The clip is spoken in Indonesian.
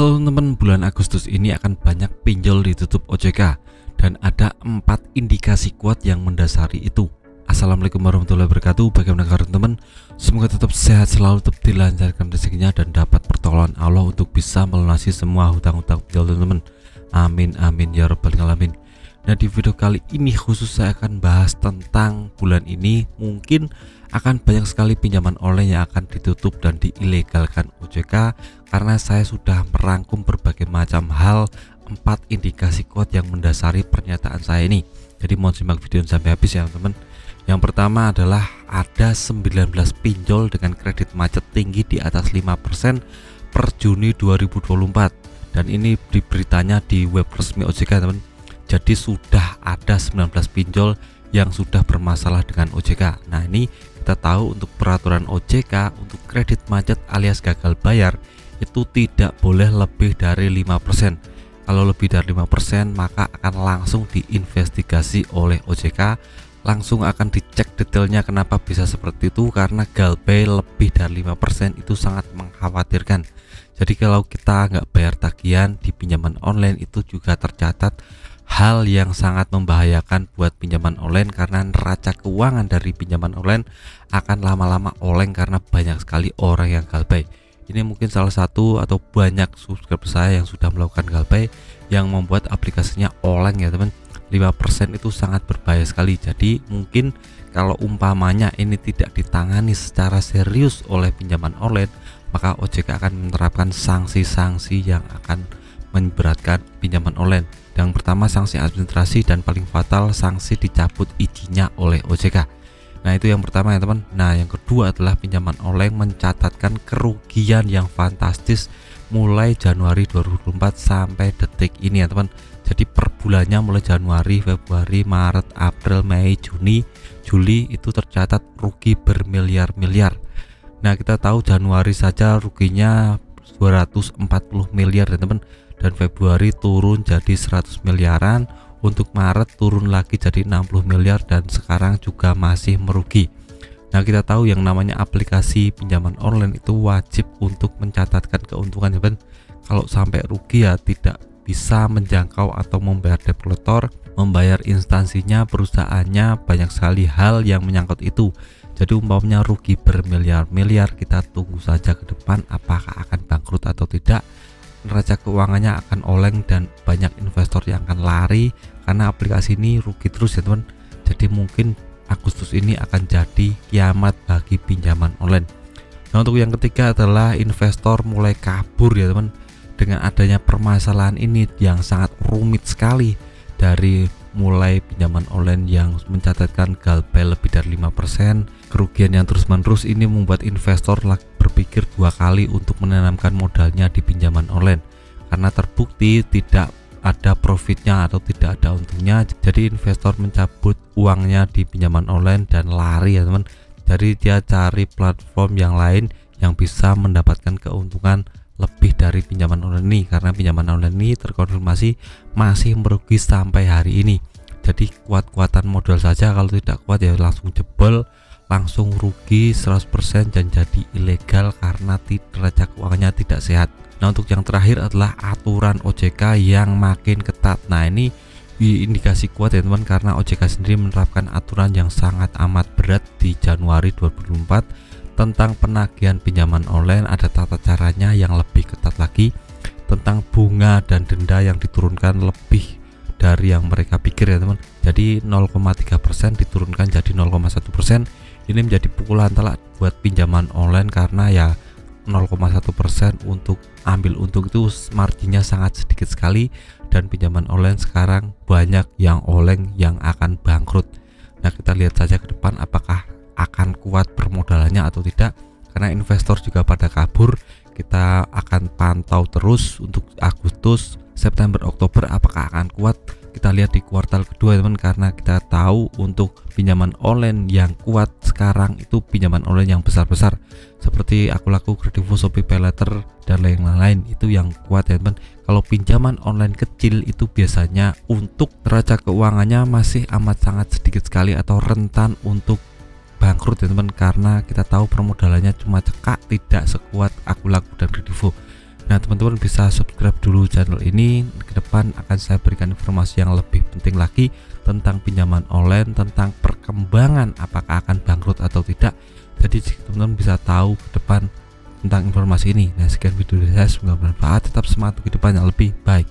Halo teman-teman, bulan Agustus ini akan banyak pinjol ditutup OJK dan ada 4 indikasi kuat yang mendasari itu. Assalamualaikum warahmatullahi wabarakatuh. Bagaimana kabar teman-teman? Semoga tetap sehat selalu, tetap dilancarkan rezekinya dan dapat pertolongan Allah untuk bisa melunasi semua hutang-hutang pinjol teman-teman. Amin amin ya rabbal alamin. Nah, di video kali ini khusus saya akan bahas tentang bulan ini mungkin akan banyak sekali pinjaman online yang akan ditutup dan diilegalkan OJK, karena saya sudah merangkum berbagai macam hal 4 indikasi kuat yang mendasari pernyataan saya ini. Jadi mohon simak video sampai habis ya teman-teman. Yang pertama adalah ada 19 pinjol dengan kredit macet tinggi di atas 5% per Juni 2024, dan ini di beritanya di web resmi OJK teman. Jadi sudah ada 19 pinjol yang sudah bermasalah dengan OJK. Nah, ini kita tahu untuk peraturan OJK untuk kredit macet alias gagal bayar itu tidak boleh lebih dari 5%. Kalau lebih dari 5% maka akan langsung diinvestigasi oleh OJK, langsung akan dicek detailnya kenapa bisa seperti itu, karena galbay lebih dari 5% itu sangat mengkhawatirkan. Jadi kalau kita nggak bayar tagihan di pinjaman online itu juga tercatat hal yang sangat membahayakan buat pinjaman online, karena neraca keuangan dari pinjaman online akan lama-lama oleng karena banyak sekali orang yang galbay. Ini mungkin salah satu atau banyak subscriber saya yang sudah melakukan galbay yang membuat aplikasinya oleng ya teman. 5% itu sangat berbahaya sekali. Jadi mungkin kalau umpamanya ini tidak ditangani secara serius oleh pinjaman online, maka OJK akan menerapkan sanksi-sanksi yang akan memberatkan pinjaman online. Yang pertama sanksi administrasi, dan paling fatal sanksi dicabut izinnya oleh OJK. Nah, itu yang pertama ya teman. Nah, yang kedua adalah pinjaman online mencatatkan kerugian yang fantastis mulai Januari 2024 sampai detik ini ya teman. Jadi per bulannya mulai Januari, Februari, Maret, April, Mei, Juni, Juli itu tercatat rugi bermiliar-miliar. Nah, kita tahu Januari saja ruginya 240 miliar ya teman, dan Februari turun jadi 100 miliaran, untuk Maret turun lagi jadi 60 miliar, dan sekarang juga masih merugi. Nah, kita tahu yang namanya aplikasi pinjaman online itu wajib untuk mencatatkan keuntungan ya teman. Kalau sampai rugi ya tidak bisa menjangkau atau membayar developer, membayar instansinya, perusahaannya, banyak sekali hal yang menyangkut itu. Jadi umpamanya rugi bermiliar-miliar, kita tunggu saja ke depan apakah akan bangkrut atau tidak. Neraca keuangannya akan oleng dan banyak investor yang akan lari karena aplikasi ini rugi terus ya teman. Jadi mungkin Agustus ini akan jadi kiamat bagi pinjaman online. Nah, untuk yang ketiga adalah investor mulai kabur ya teman. Dengan adanya permasalahan ini yang sangat rumit sekali, dari mulai pinjaman online yang mencatatkan galbay lebih dari 5%, kerugian yang terus-menerus, ini membuat investor berpikir 2 kali untuk menanamkan modalnya di pinjaman online, karena terbukti tidak ada profitnya atau tidak ada untungnya. Jadi investor mencabut uangnya di pinjaman online dan lari ya teman. Jadi dia cari platform yang lain yang bisa mendapatkan keuntungan lebih dari pinjaman online ini, karena pinjaman online ini terkonfirmasi masih merugi sampai hari ini. Jadi kuat-kuatan modal saja, kalau tidak kuat ya langsung jebol, langsung rugi 100% dan jadi ilegal karena neraca keuangannya tidak sehat. Nah, untuk yang terakhir adalah aturan OJK yang makin ketat. Nah, ini indikasi kuat ya teman, karena OJK sendiri menerapkan aturan yang sangat amat berat di Januari 2024 tentang penagihan pinjaman online. Ada tata caranya yang lebih ketat lagi, tentang bunga dan denda yang diturunkan lebih dari yang mereka pikir ya teman. Jadi 0,3% diturunkan jadi 0,1%. Ini menjadi pukulan telak buat pinjaman online, karena ya 0,1% untuk ambil untung itu marginnya sangat sedikit sekali, dan pinjaman online sekarang banyak yang oleng yang akan bangkrut. Nah, kita lihat saja ke depan apakah akan kuat permodalannya atau tidak, karena investor juga pada kabur. Kita akan pantau terus untuk Agustus, September, Oktober apakah akan kuat. Kita lihat di kuartal kedua teman, karena kita tahu untuk pinjaman online yang kuat sekarang itu pinjaman online yang besar-besar seperti Akulaku, Kredivo, Shopee, Paylater dan lain-lain, itu yang kuat ya teman. Kalau pinjaman online kecil itu biasanya untuk neraca keuangannya masih amat sangat sedikit sekali atau rentan untuk bangkrut ya teman, karena kita tahu permodalannya cuma cekak, tidak sekuat Akulaku dan Kredivo. Nah, teman-teman bisa subscribe dulu channel ini. Ke depan akan saya berikan informasi yang lebih penting lagi tentang pinjaman online, tentang perkembangan apakah akan bangkrut atau tidak. Jadi teman-teman bisa tahu ke depan tentang informasi ini. Nah, sekian video dari saya, semoga bermanfaat. Tetap semangat ke depan yang lebih baik.